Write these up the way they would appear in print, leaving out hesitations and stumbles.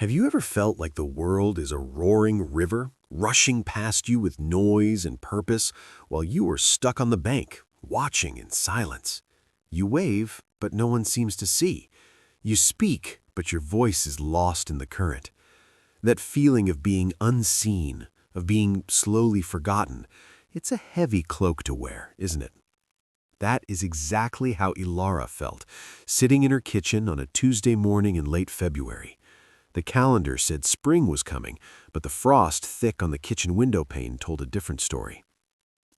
Have you ever felt like the world is a roaring river, rushing past you with noise and purpose, while you are stuck on the bank, watching in silence? You wave, but no one seems to see. You speak, but your voice is lost in the current. That feeling of being unseen, of being slowly forgotten, it's a heavy cloak to wear, isn't it? That is exactly how Elara felt, sitting in her kitchen on a Tuesday morning in late February. The calendar said spring was coming, but the frost thick on the kitchen window pane told a different story.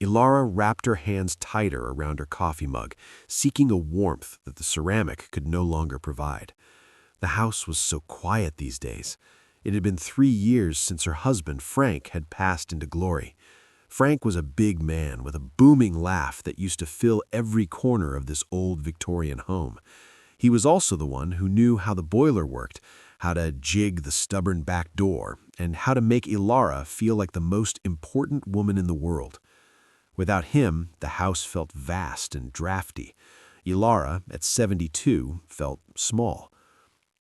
Elara wrapped her hands tighter around her coffee mug, seeking a warmth that the ceramic could no longer provide. The house was so quiet these days. It had been 3 years since her husband, Frank, had passed into glory. Frank was a big man with a booming laugh that used to fill every corner of this old Victorian home. He was also the one who knew how the boiler worked, how to jig the stubborn back door, and how to make Elara feel like the most important woman in the world. Without him, the house felt vast and drafty. Elara, at 72, felt small.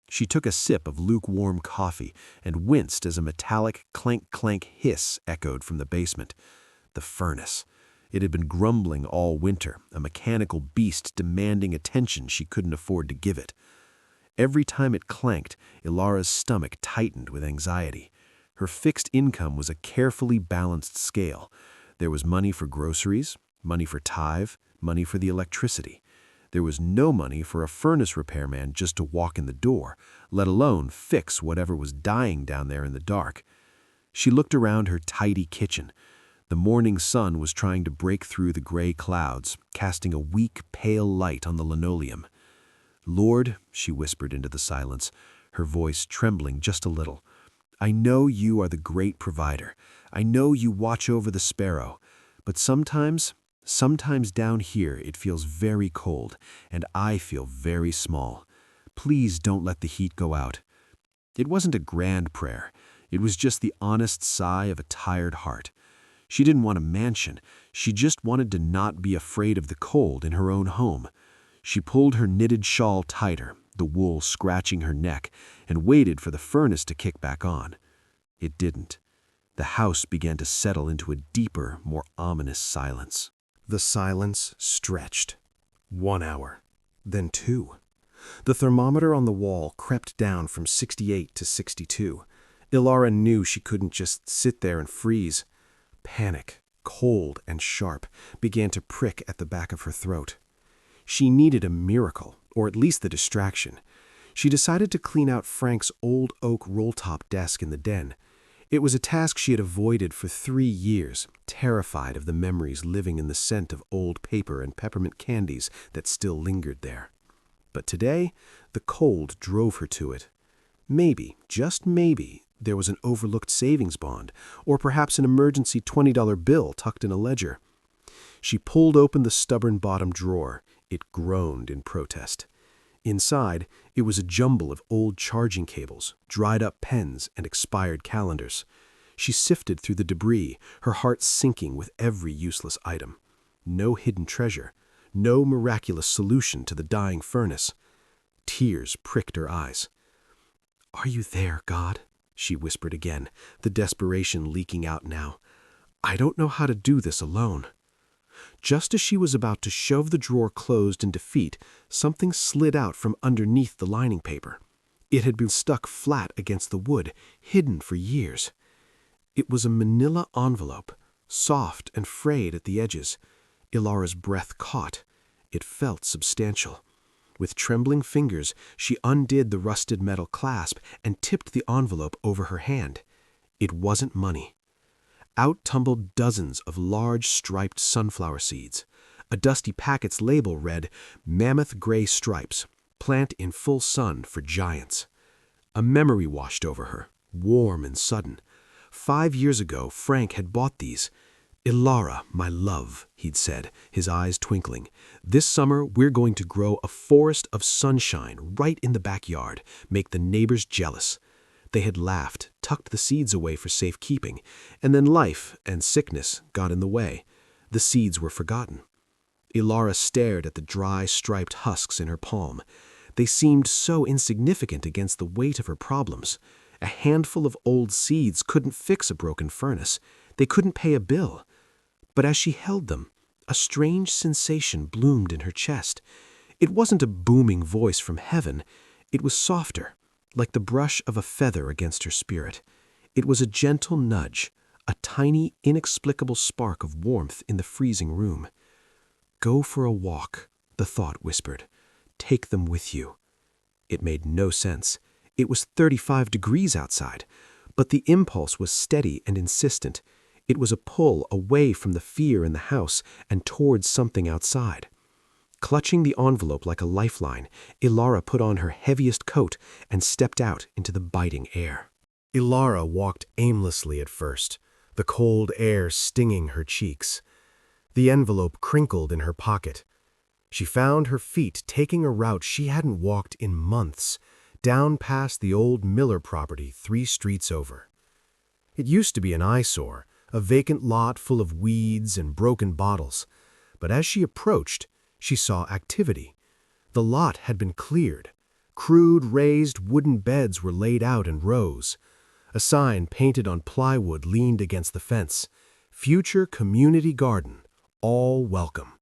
She took a sip of lukewarm coffee and winced as a metallic clank-clank hiss echoed from the basement. The furnace. It had been grumbling all winter, a mechanical beast demanding attention she couldn't afford to give it. Every time it clanked, Elara's stomach tightened with anxiety. Her fixed income was a carefully balanced scale. There was money for groceries, money for tithe, money for the electricity. There was no money for a furnace repairman just to walk in the door, let alone fix whatever was dying down there in the dark. She looked around her tidy kitchen. The morning sun was trying to break through the gray clouds, casting a weak, pale light on the linoleum. "Lord," she whispered into the silence, her voice trembling just a little, "I know you are the great provider. I know you watch over the sparrow. But sometimes down here it feels very cold, and I feel very small. Please don't let the heat go out." It wasn't a grand prayer. It was just the honest sigh of a tired heart. She didn't want a mansion. She just wanted to not be afraid of the cold in her own home. She pulled her knitted shawl tighter, the wool scratching her neck, and waited for the furnace to kick back on. It didn't. The house began to settle into a deeper, more ominous silence. The silence stretched. 1 hour, then 2. The thermometer on the wall crept down from 68 to 62. Elara knew she couldn't just sit there and freeze. Panic, cold and sharp, began to prick at the back of her throat. She needed a miracle, or at least the distraction. She decided to clean out Frank's old oak roll-top desk in the den. It was a task she had avoided for 3 years, terrified of the memories living in the scent of old paper and peppermint candies that still lingered there. But today, the cold drove her to it. Maybe, just maybe, there was an overlooked savings bond, or perhaps an emergency $20 bill tucked in a ledger. She pulled open the stubborn bottom drawer. It groaned in protest. Inside, it was a jumble of old charging cables, dried-up pens, and expired calendars. She sifted through the debris, her heart sinking with every useless item. No hidden treasure, no miraculous solution to the dying furnace. Tears pricked her eyes. "Are you there, God?" she whispered again, the desperation leaking out now. "I don't know how to do this alone." Just as she was about to shove the drawer closed in defeat, something slid out from underneath the lining paper. It had been stuck flat against the wood, hidden for years. It was a manila envelope, soft and frayed at the edges. Elara's breath caught. It felt substantial. With trembling fingers, she undid the rusted metal clasp and tipped the envelope over her hand. It wasn't money. Out tumbled dozens of large striped sunflower seeds. A dusty packet's label read, "Mammoth Gray Stripes, plant in full sun for giants." A memory washed over her, warm and sudden. 5 years ago, Frank had bought these. "Elara, my love," he'd said, his eyes twinkling, "this summer we're going to grow a forest of sunshine right in the backyard, make the neighbors jealous." They had laughed, tucked the seeds away for safekeeping, and then life and sickness got in the way. The seeds were forgotten. Elara stared at the dry, striped husks in her palm. They seemed so insignificant against the weight of her problems. A handful of old seeds couldn't fix a broken furnace. They couldn't pay a bill. But as she held them, a strange sensation bloomed in her chest. It wasn't a booming voice from heaven. It was softer, like the brush of a feather against her spirit. It was a gentle nudge, a tiny, inexplicable spark of warmth in the freezing room. "Go for a walk," the thought whispered. "Take them with you." It made no sense. It was 35 degrees outside, but the impulse was steady and insistent. It was a pull away from the fear in the house and towards something outside. Clutching the envelope like a lifeline, Elara put on her heaviest coat and stepped out into the biting air. Elara walked aimlessly at first, the cold air stinging her cheeks. The envelope crinkled in her pocket. She found her feet taking a route she hadn't walked in months, down past the old Miller property 3 streets over. It used to be an eyesore, a vacant lot full of weeds and broken bottles, but as she approached, she saw activity. The lot had been cleared. Crude raised wooden beds were laid out in rows. A sign painted on plywood leaned against the fence. "Future Community Garden, all welcome."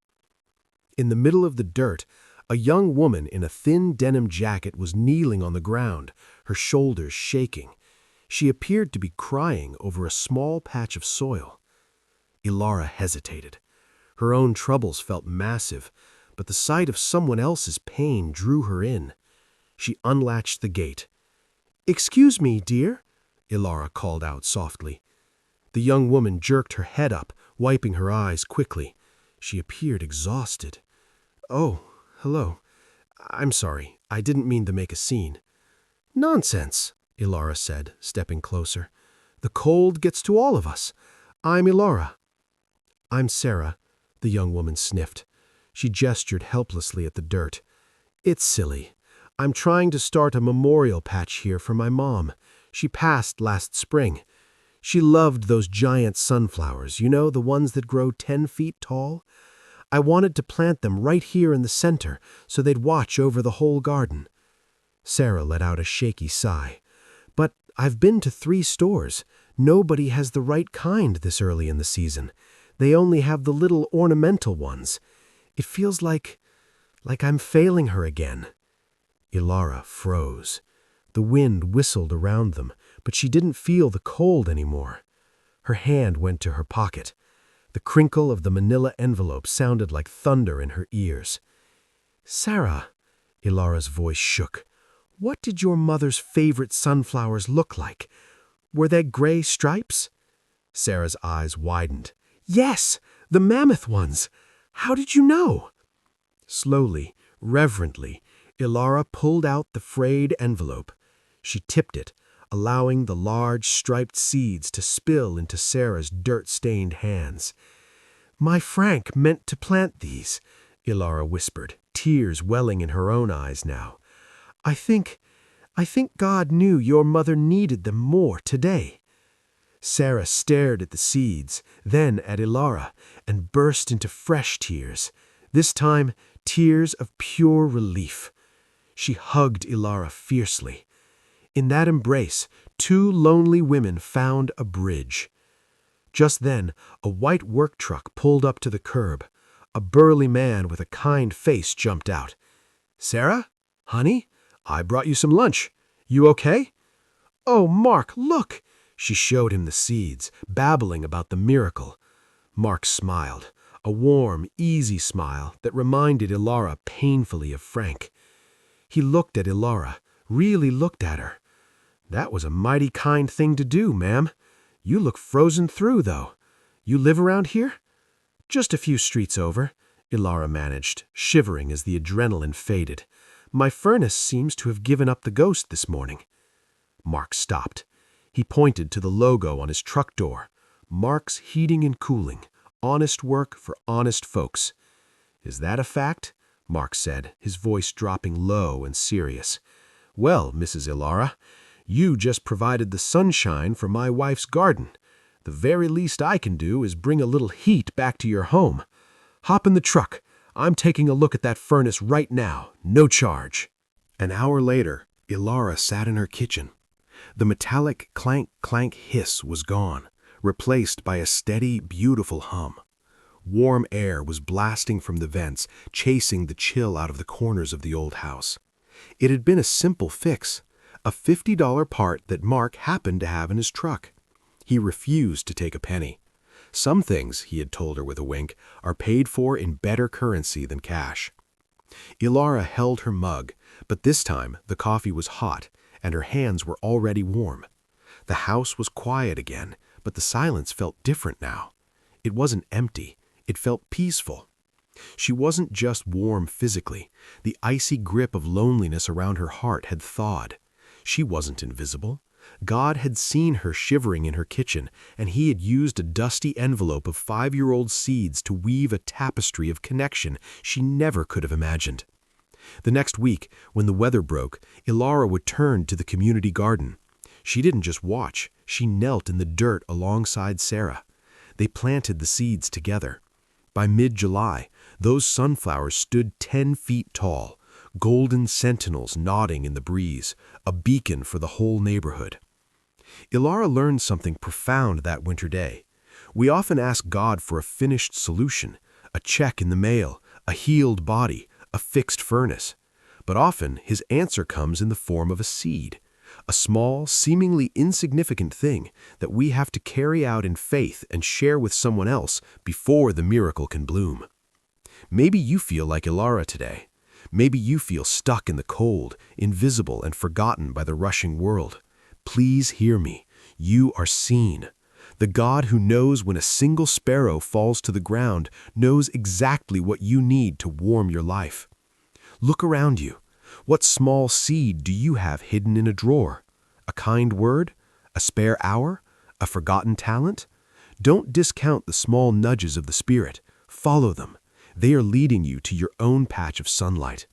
In the middle of the dirt, a young woman in a thin denim jacket was kneeling on the ground, her shoulders shaking. She appeared to be crying over a small patch of soil. Elara hesitated. Her own troubles felt massive, but the sight of someone else's pain drew her in. She unlatched the gate. "Excuse me, dear," Elara called out softly. The young woman jerked her head up, wiping her eyes quickly. She appeared exhausted. "Oh, hello. I'm sorry. I didn't mean to make a scene." "Nonsense," Elara said, stepping closer. "The cold gets to all of us. I'm Elara." "I'm Sarah," the young woman sniffed. She gestured helplessly at the dirt. "It's silly. I'm trying to start a memorial patch here for my mom. She passed last spring. She loved those giant sunflowers, you know, the ones that grow 10 feet tall? I wanted to plant them right here in the center so they'd watch over the whole garden." Sarah let out a shaky sigh. "But I've been to 3 stores. Nobody has the right kind this early in the season. They only have the little ornamental ones. It feels like I'm failing her again." Elara froze. The wind whistled around them, but she didn't feel the cold anymore. Her hand went to her pocket. The crinkle of the manila envelope sounded like thunder in her ears. "Sarah," Elara's voice shook, "what did your mother's favorite sunflowers look like? Were they gray stripes?" Sarah's eyes widened. "Yes, the mammoth ones. How did you know?" Slowly, reverently, Elara pulled out the frayed envelope. She tipped it, allowing the large striped seeds to spill into Sarah's dirt-stained hands. "My Frank meant to plant these," Elara whispered, tears welling in her own eyes now. I think God knew your mother needed them more today." Sarah stared at the seeds, then at Elara, and burst into fresh tears, this time tears of pure relief. She hugged Elara fiercely. In that embrace, 2 lonely women found a bridge. Just then, a white work truck pulled up to the curb. A burly man with a kind face jumped out. "Sarah? Honey? I brought you some lunch. You okay?" "Oh, Mark, look!" She showed him the seeds, babbling about the miracle. Mark smiled, a warm, easy smile that reminded Elara painfully of Frank. He looked at Elara, really looked at her. "That was a mighty kind thing to do, ma'am. You look frozen through, though. You live around here?" "Just a few streets over," Elara managed, shivering as the adrenaline faded. "My furnace seems to have given up the ghost this morning." Mark stopped. He pointed to the logo on his truck door. "Mark's Heating and Cooling. Honest work for honest folks." "Is that a fact?" Mark said, his voice dropping low and serious. "Well, Mrs. Elara, you just provided the sunshine for my wife's garden. The very least I can do is bring a little heat back to your home. Hop in the truck. I'm taking a look at that furnace right now, no charge." An hour later, Elara sat in her kitchen. The metallic clank-clank hiss was gone, replaced by a steady, beautiful hum. Warm air was blasting from the vents, chasing the chill out of the corners of the old house. It had been a simple fix, a $50 part that Mark happened to have in his truck. He refused to take a penny. Some things, he had told her with a wink, are paid for in better currency than cash. Elara held her mug, but this time the coffee was hot, and her hands were already warm. The house was quiet again, but the silence felt different now. It wasn't empty, it felt peaceful. She wasn't just warm physically. The icy grip of loneliness around her heart had thawed. She wasn't invisible. God had seen her shivering in her kitchen, and he had used a dusty envelope of 5-year-old seeds to weave a tapestry of connection she never could have imagined. The next week, when the weather broke, Elara returned to the community garden. She didn't just watch, she knelt in the dirt alongside Sarah. They planted the seeds together. By mid-July, those sunflowers stood 10 feet tall, golden sentinels nodding in the breeze, a beacon for the whole neighborhood. Elara learned something profound that winter day. We often ask God for a finished solution, a check in the mail, a healed body, a fixed furnace. But often his answer comes in the form of a seed, a small, seemingly insignificant thing that we have to carry out in faith and share with someone else before the miracle can bloom. Maybe you feel like Elara today. Maybe you feel stuck in the cold, invisible, and forgotten by the rushing world. Please hear me. You are seen. The God who knows when a single sparrow falls to the ground knows exactly what you need to warm your life. Look around you. What small seed do you have hidden in a drawer? A kind word? A spare hour? A forgotten talent? Don't discount the small nudges of the Spirit. Follow them. They are leading you to your own patch of sunlight.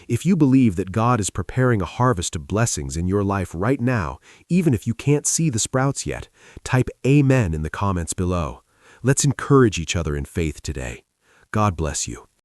If you believe that God is preparing a harvest of blessings in your life right now, even if you can't see the sprouts yet, type Amen in the comments below. Let's encourage each other in faith today. God bless you.